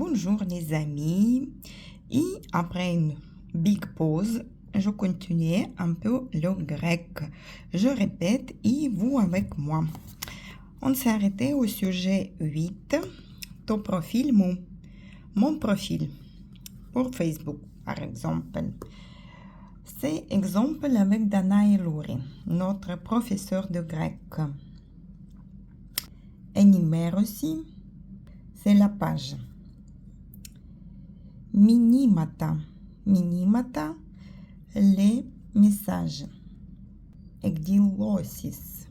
Bonjour les amis. Et après une big pause, je continue un peu le grec. Je répète et vous avec moi. On s'est arrêté au sujet 8. Ton profil, mon profil pour Facebook, par exemple. C'est exemple avec Danae Louri, notre professeur de grec. Et numéro aussi, c'est la page. Minimata, les messages. Εκδηλώσεις,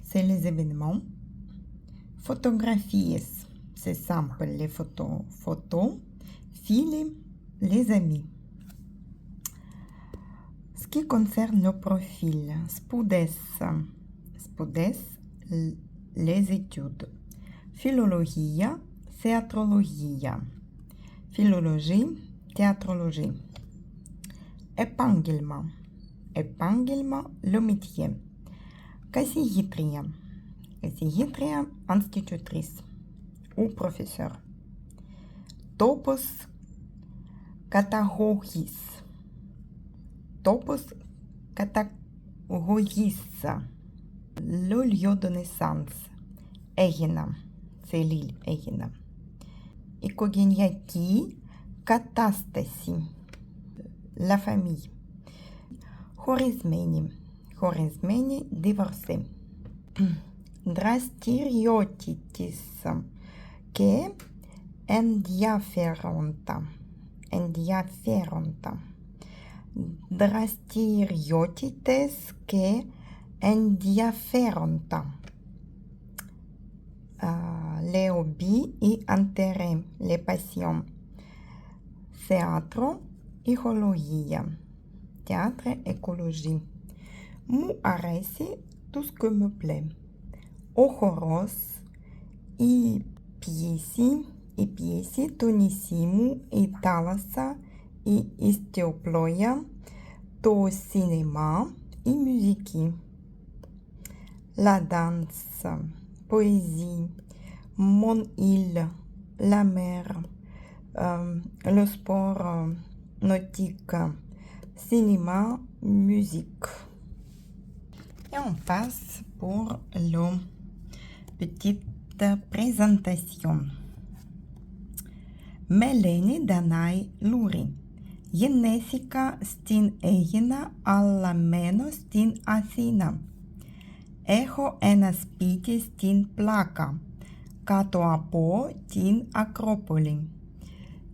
c'est les événements. Photographies, c'est simple, les photos. Φίλοι, les amis. Ce qui concerne le profil, spoudes, les études. Philologia, théatrologia. Philologie, théatrologie. Épinglement, le métier. Καθηγήτρια, institutrice ou professeur. Topos καταγωγής, le lieu de naissance. Έγινα, c'est l'île έγινα. Οικογενειακή κατάσταση, la famille. Χωρισμένοι, divorcé. Δραστηριότητες και ενδιαφέροντα. Δραστηριότητες και ενδιαφέροντα. Les hobbies et intérêts, les passions. Théâtre, écologie. Théâtre, écologie. Μου αρέσει tout ce que me plaît. Ο χορός, η πίεση, το νησί μου, η θάλασσα, η ιστιοπλοία, το σινεμά, η μουσική. La danse, poésie, mon île, la mer, le sport nautique, cinéma, musique. Et on passe pour la petite présentation. Μελένη Δανάη Λούρη. Γεννήθηκα στην Αίγινα, αλλά μένω στην Αθήνα. Έχω ένα σπίτι στην Πλάκα, κάτω από την Ακρόπολη.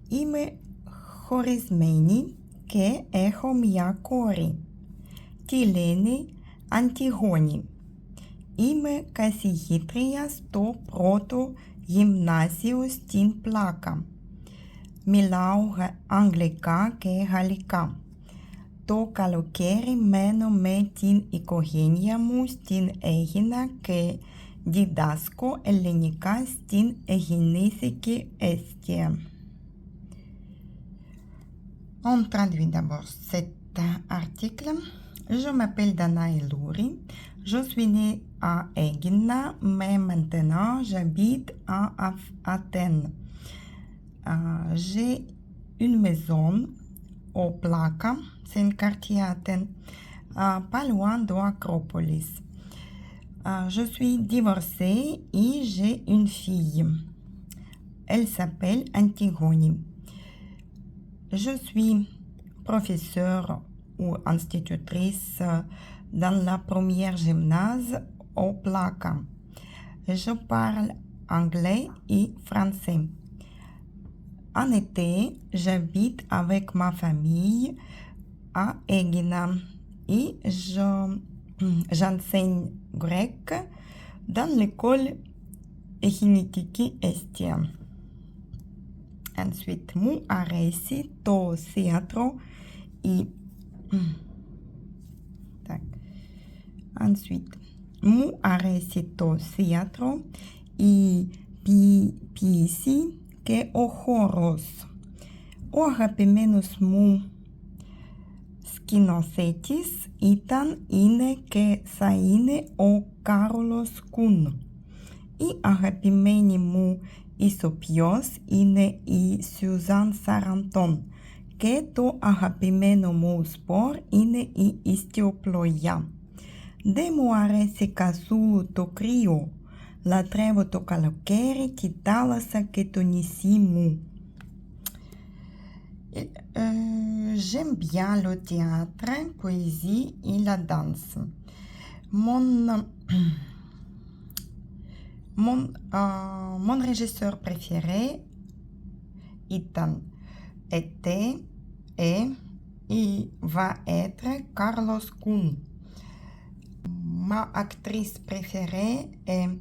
Είμαι χωρισμένη και έχω μια κόρη. Τη λένε Αντιγόνη. Είμαι καθηγήτρια στο πρώτο γυμνάσιο στην Πλάκα. Μιλάω αγγλικά και γαλλικά. Το καλοκαίρι μένω με την οικογένεια μου στην Αίγινα και διδάσκω ελληνικά στην Αιγινήσικη Αιστεία. On traduit d'abord cet article. Je m'appelle Danae Louri. Je suis née à Aegina, mais maintenant j'habite à Athènes. J'ai une maison au Plaka, c'est un quartier à Athènes, pas loin de l'Acropolis. Je suis divorcée et j'ai une fille. Elle s'appelle Antigone. Je suis professeure ou institutrice dans la première gymnase au Plaka. Je parle anglais et français. En été, j'habite avec ma famille à Aegina et j'enseigne grec dans l'école Αιγινητική Αιστεία. Ensuite, μου αρέσει το θέατρο et Ensuite, μου αρέσει το θέατρο, η ποίηση και ο χορός. Ο αγαπημένος μου σκηνοθέτης είναι και θα είναι ο Κάρολος Κούν. Η αγαπημένη μου Ισοποιός είναι η Σιουζάν Σαραντών και το αγαπημένο μου σπορ είναι η ιστιοπλοεία. Δεν μου αρέσει καθόλου το κρύο. Λατρεύω το καλοκαίρι, τη θάλασσα και το νησί μου. J'aime bien le théâtre, poésie et la danse. Mon régisseur préféré était et il va être Carlos Ghosn. Ma actrice préférée est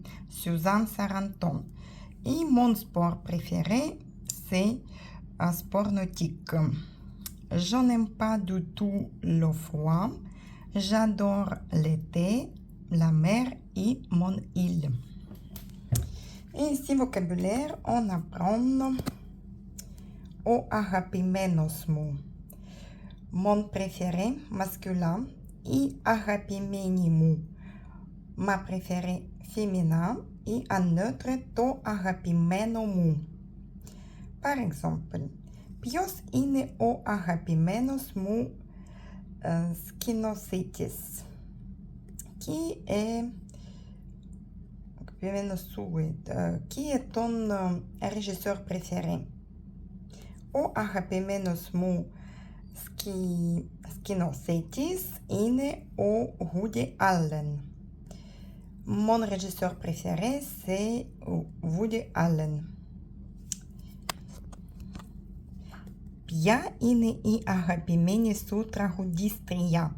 Suzanne Sarandon. Et mon sport préféré, c'est un sport nautique. Je n'aime pas du tout le froid. J'adore l'été, la mer et mon île. Et ici, vocabulaire, on apprend au αγαπημένος μου. Mon préféré masculin et αγαπημένη μου. Ma préférée féminin et un neutre το αγαπημένο μου. Par exemple, ποιος είναι ο αγαπημένος μου σκηνοθέτης? Qui est qui est ton régisseur préféré? Ο αγαπημένος μου σκηνοθέτης είναι ο Woody Allen. Mon régisseur préféré, c'est Woody Allen. Ποια είναι η αγαπημένη σου τραγουδίστρια?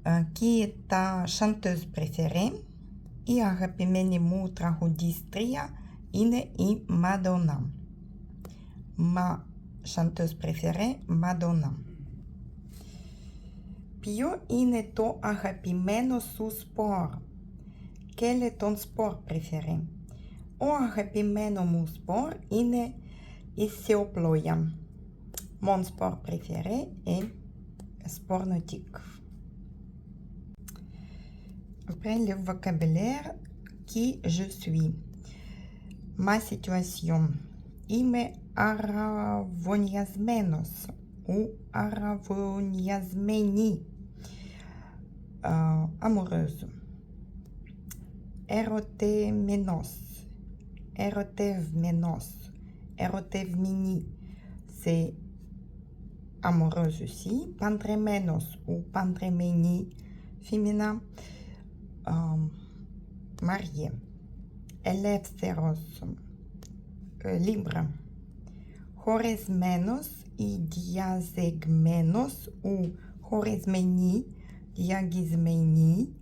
Qui est ta chanteuse préférée? Η αγαπημένη μου τραγουδίστρια είναι η Madonna. Ma chanteuse préférée, Madonna. Ποιο είναι το αγαπημένο σου σπορ? Quel est ton sport préféré? Ο αγαπημένο μου σπορ είναι η θεοπλοεία. Mon sport préféré est sport nautique. Après le vocabulaire, qui je suis? Ma situation. Είμαι αραβωνιασμένος ou αραβωνιασμένη. Amoureuse. Ερωτευμένος. Ερωτευμένος. Ερωτευμένη. C'est amoureuse aussi. Παντρεμένος ou παντρεμένη. Féminin. Marié. Ελεύθερος. Libre. Χωρισμένος ή διαζεγμένος ou χωρισμένη, διαγισμένη.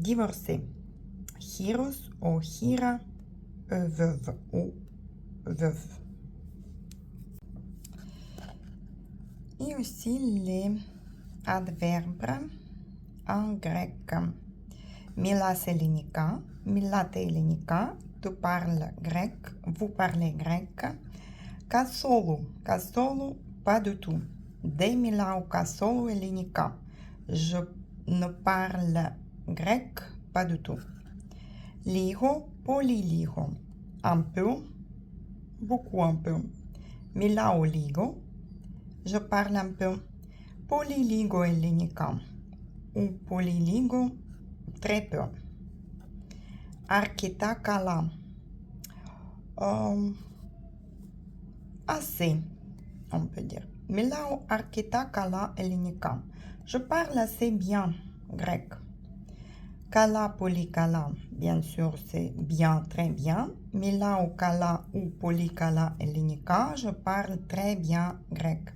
Divorcé. Χείρος ou χείρα. Veuve ou veuve. Et aussi les adverbes en grec. Μιλάς ελληνικά, μιλάτε ελληνικά, tu parles grec, vous parlez grec. Καθόλου, καθόλου, pas du tout. Δεν μιλάω καθόλου ελληνικά. Je ne parle grec, pas du tout. Λίγο, πολύ λίγο. Un peu, beaucoup un peu. Μιλάω λίγο. Je parle un peu. Πολύ λίγο ελληνικά. Ou πολύ λίγο, très peu. Αρκετά καλά. Assez, on peut dire. Μιλάω αρκετά καλά ελληνικά. Je parle assez bien grec. Καλά, πολύ καλά. Bien sûr, c'est bien, très bien. Μιλάω καλά ou πολύ καλά ελληνικά. Je parle très bien grec.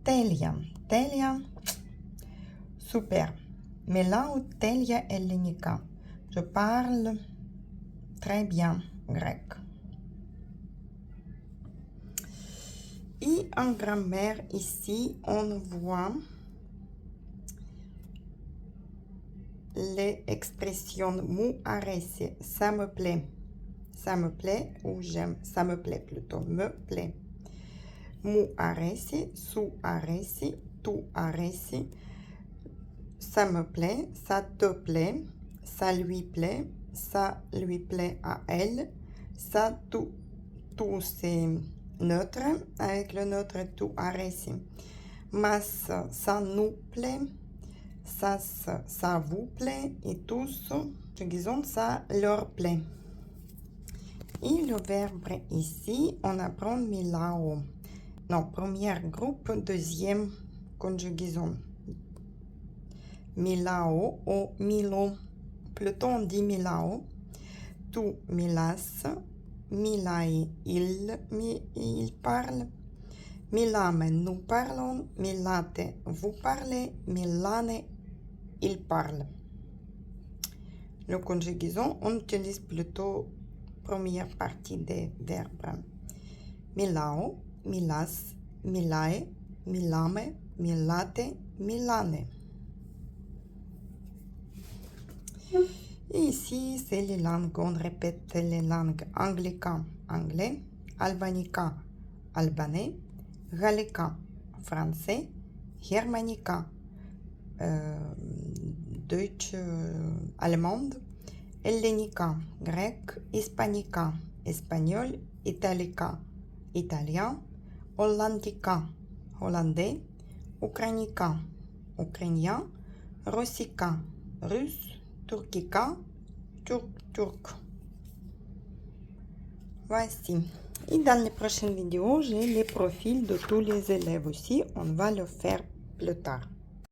Τέλεια. Τέλεια. Super. Μιλάω τέλεια ελληνικά. Je parle très bien grec. Et en grammaire, ici, on voit les expressions μου αρέσει, ça me plaît. Ça me plaît ou j'aime. Ça me plaît plutôt. Me plaît. Μου αρέσει, σου αρέσει, του αρέσει. Ça me plaît, ça te plaît, ça lui plaît à elle, Ça, tout c'est neutre. Avec le neutre, tout arrêté. Mas, ça nous plaît. Ça vous plaît. Et tous, disons, ça leur plaît. Et le verbe ici, on apprend milao. Non, premier groupe, deuxième conjugaison. Milao ou milo. Plutôt on dit milao. Tu milas. Milae, il parle. Milame, nous parlons. Milate, vous parlez. Milane, il parle. Le conjugaison, on utilise plutôt première partie des verbes. Milao, milas, milae, milame, milate, milane. Et ici, c'est les langues. On répète les langues anglican, anglais, albanica, albanais, gallica, français, germanica, Deutsch, allemand, hellénica, grec, hispanica, espagnol, italica, italien, hollandica, hollandais, ukrainica, ukrainien, russica, russe, turkica, turc. Voici. Et dans les prochaines vidéos, j'ai les profils de tous les élèves aussi. On va le faire plus tard.